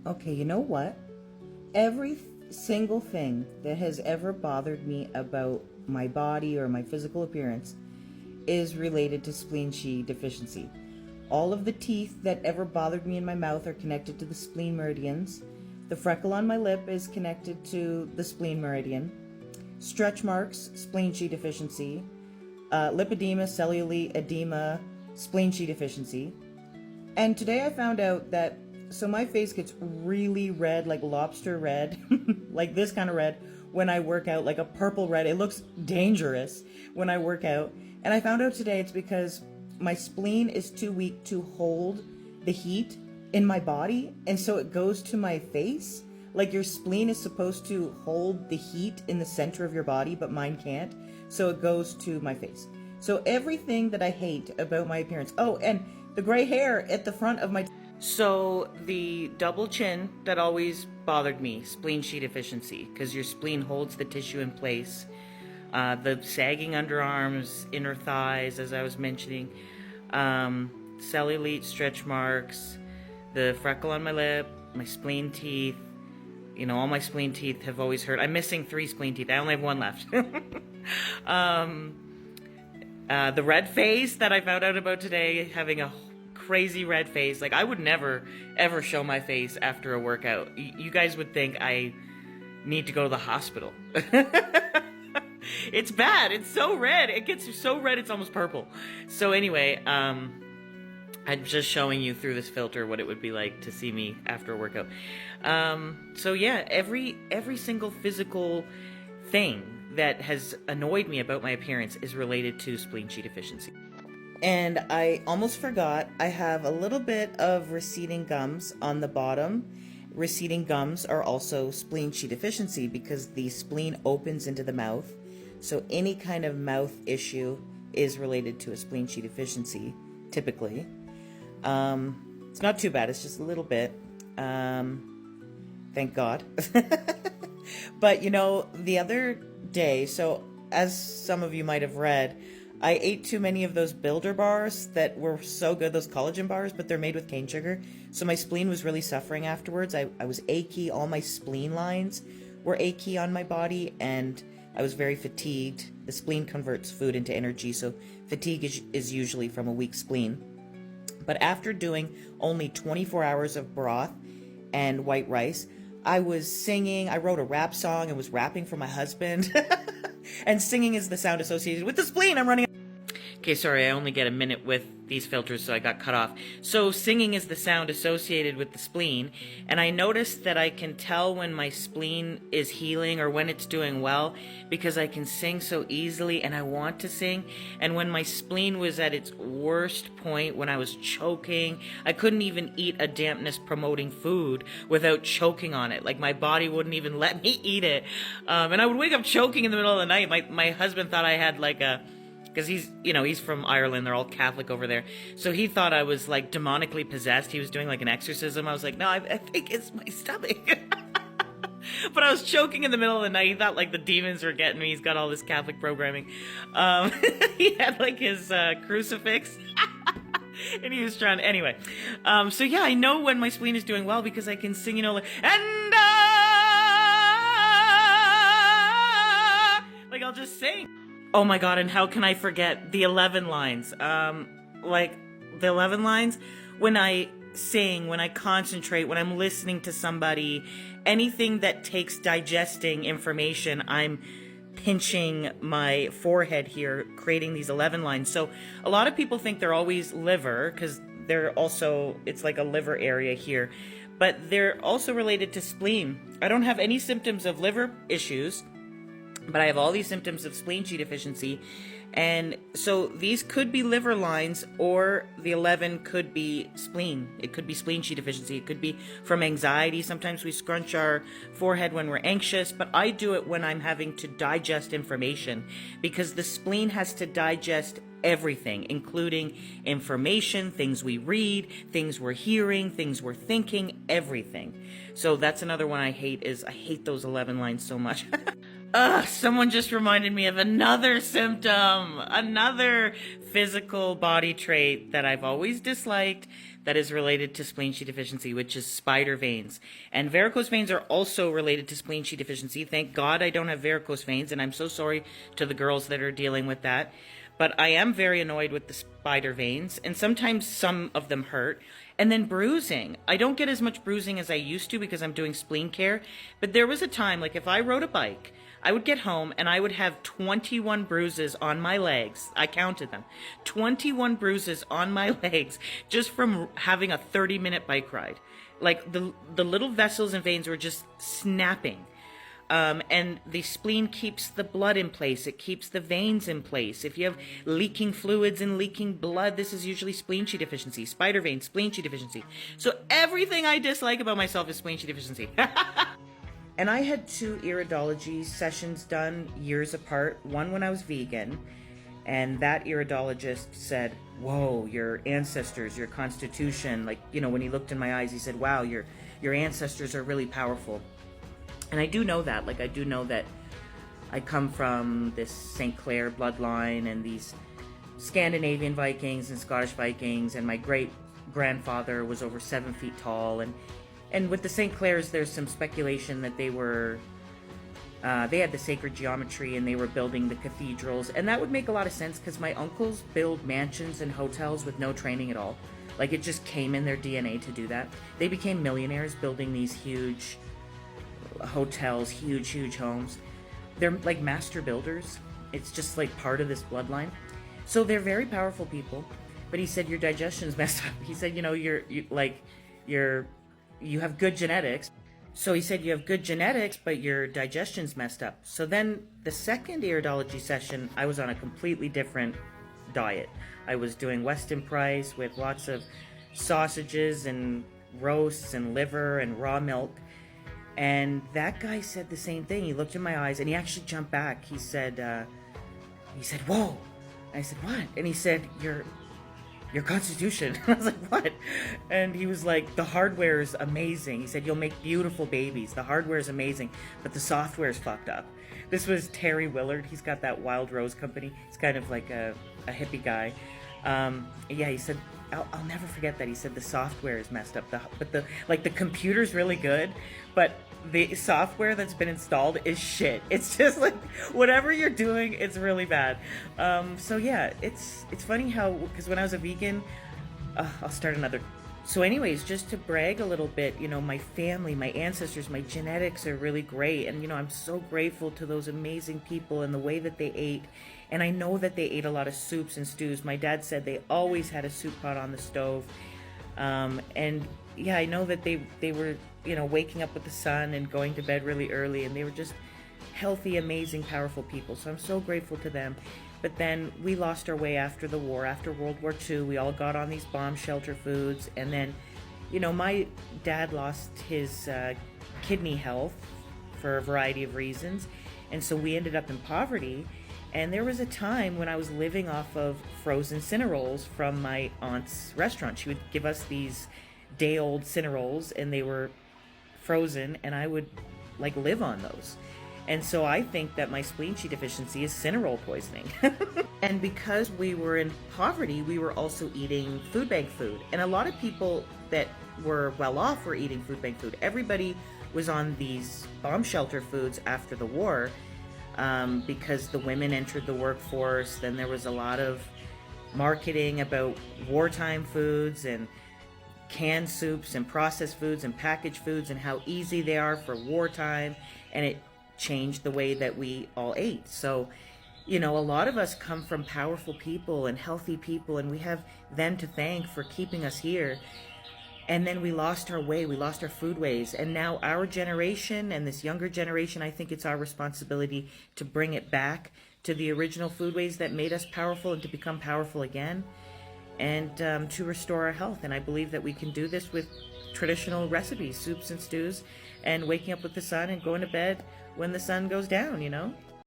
Okay, you know what? Every single thing that has ever bothered me about my body or my physical appearance is related to spleen chi deficiency. All of the teeth that ever bothered me in my mouth are connected to the spleen meridians. The freckle on my lip is connected to the spleen meridian. Stretch marks, spleen chi deficiency. Lipedema, cellulite, edema, spleen chi deficiency. And today I found out that my face gets really red, like lobster red, like this kind of red when I work out, like a purple red. It looks dangerous when I work out. And I found out today it's because my spleen is too weak to hold the heat in my body, and so it goes to my face. Like your spleen is supposed to hold the heat in the center of your body, but mine can't. So it goes to my face. So everything that I hate about my appearance. Oh, and the gray hair at the front of my... So the double chin that always bothered me, spleen chi deficiency, because your spleen holds the tissue in place. The sagging underarms, inner thighs, as I was mentioning, cellulite, stretch marks, the freckle on my lip, my spleen teeth. You know, all my spleen teeth have always hurt. I'm missing 3 spleen teeth. I only have 1 left. The red face that I found out about today, having a crazy red face. Like, I would never, ever show my face after a workout. You guys would think I need to go to the hospital. It's bad. It's so red. It gets so red it's almost purple. So anyway, I'm just showing you through this filter what it would be like to see me after a workout. So yeah, every single physical thing that has annoyed me about my appearance is related to spleen chi deficiency. And I almost forgot, I have a little bit of receding gums on the bottom. Receding gums are also spleen chi deficiency because the spleen opens into the mouth. So any kind of mouth issue is related to a spleen chi deficiency, typically. It's not too bad, it's just a little bit. Thank God. But you know, the other day, so as some of you might have read, I ate too many of those Builder bars that were so good, those collagen bars, but they're made with cane sugar. So my spleen was really suffering afterwards. I was achy. All my spleen lines were achy on my body, and I was very fatigued. The spleen converts food into energy, so fatigue is usually from a weak spleen. But after doing only 24 hours of broth and white rice, I was singing. I wrote a rap song and was rapping for my husband. And singing is the sound associated with the spleen. I'm running... Okay, sorry, I only get a minute with these filters, so I got cut off. So singing is the sound associated with the spleen, and I noticed that I can tell when my spleen is healing or when it's doing well because I can sing so easily and I want to sing. And when my spleen was at its worst point, when I was choking, I couldn't even eat a dampness promoting food without choking on it. Like, my body wouldn't even let me eat it. And I would wake up choking in the middle of the night. My husband thought I had like a... because he's from Ireland, they're all Catholic over there. So he thought I was like demonically possessed. He was doing like an exorcism. I was like, no, I think it's my stomach. But I was choking in the middle of the night. He thought like the demons were getting me. He's got all this Catholic programming. He had like his crucifix. And he was trying, anyway. So yeah, I know when my spleen is doing well because I can sing, like, like I'll just sing. Oh my God, and how can I forget the 11 lines? Like, the 11 lines, when I sing, when I concentrate, when I'm listening to somebody, anything that takes digesting information, I'm pinching my forehead here, creating these 11 lines. So a lot of people think they're always liver, because they're also, it's like a liver area here, but they're also related to spleen. I don't have any symptoms of liver issues, but I have all these symptoms of spleen chi deficiency. And so these could be liver lines, or the 11 could be spleen. It could be spleen chi deficiency. It could be from anxiety. Sometimes we scrunch our forehead when we're anxious, but I do it when I'm having to digest information, because the spleen has to digest everything, including information, things we read, things we're hearing, things we're thinking, everything. So that's another one I hate, is I hate those 11 lines so much. Someone just reminded me of another symptom, another physical body trait that I've always disliked, that is related to spleen sheath deficiency, which is spider veins. And varicose veins are also related to spleen sheath deficiency. Thank God I don't have varicose veins, and I'm so sorry to the girls that are dealing with that. But I am very annoyed with the spider veins, and sometimes some of them hurt. And then bruising. I don't get as much bruising as I used to because I'm doing spleen care. But there was a time, like if I rode a bike, I would get home and I would have 21 bruises on my legs. I counted them. 21 bruises on my legs just from having a 30-minute bike ride. Like the little vessels and veins were just snapping. And the spleen keeps the blood in place. It keeps the veins in place. If you have leaking fluids and leaking blood, this is usually spleen sheath deficiency. Spider veins, spleen sheath deficiency. So everything I dislike about myself is spleen sheath deficiency. And I had 2 iridology sessions done years apart. One when I was vegan, and that iridologist said, whoa, your ancestors, your constitution, like, you know, when he looked in my eyes, he said, wow, your ancestors are really powerful. And I do know that, like, I do know that I come from this St. Clair bloodline and these Scandinavian Vikings and Scottish Vikings, and my great-grandfather was over 7 feet tall, and with the St. Clairs, there's some speculation that they were, they had the sacred geometry and they were building the cathedrals. And that would make a lot of sense because my uncles build mansions and hotels with no training at all. Like, it just came in their DNA to do that. They became millionaires building these huge hotels, huge homes. They're like master builders. It's just like part of this bloodline. So they're very powerful people. But he said, your digestion's messed up. He said, you know, you have good genetics. So he said, you have good genetics, but your digestion's messed up. So then the second iridology session, I was on a completely different diet. I was doing Weston Price with lots of sausages and roasts and liver and raw milk. And that guy said the same thing. He looked in my eyes and he actually jumped back. He said, whoa. And I said, what? And he said, your constitution. I was like, what? And he was like, the hardware is amazing. He said, you'll make beautiful babies. The hardware is amazing, but the software is fucked up. This was Terry Willard. He's got that Wild Rose company. He's kind of like a hippie guy. Yeah, he said, I'll never forget that. He said the software is messed up, but the computer's really good, but the software that's been installed is shit. It's just like whatever you're doing, it's really bad. So yeah, it's funny how, because when I was a vegan, I'll start another. So anyways, just to brag a little bit, you know, my family, my ancestors, my genetics are really great, and you know, I'm so grateful to those amazing people and the way that they ate. And I know that they ate a lot of soups and stews. My dad said they always had a soup pot on the stove. And yeah, I know that they were, you know, waking up with the sun and going to bed really early, and they were just healthy, amazing, powerful people. So I'm so grateful to them. But then we lost our way after the war, after World War II. We all got on these bomb shelter foods. And then, you know, my dad lost his kidney health for a variety of reasons. And so we ended up in poverty. And there was a time when I was living off of frozen Cinnarolls from my aunt's restaurant. She would give us these day-old Cinnarolls, and they were frozen, and I would, like, live on those. And so I think that my spleen sheath deficiency is Cinnaroll poisoning. And because we were in poverty, we were also eating food bank food. And a lot of people that were well off were eating food bank food. Everybody was on these bomb shelter foods after the war. Because the women entered the workforce. Then there was a lot of marketing about wartime foods and canned soups and processed foods and packaged foods and how easy they are for wartime, and it changed the way that we all ate. So, you know, a lot of us come from powerful people and healthy people, and we have them to thank for keeping us here. And then we lost our way, we lost our food ways. And now our generation and this younger generation, I think it's our responsibility to bring it back to the original food ways that made us powerful and to become powerful again, and to restore our health. And I believe that we can do this with traditional recipes, soups and stews, and waking up with the sun and going to bed when the sun goes down, you know?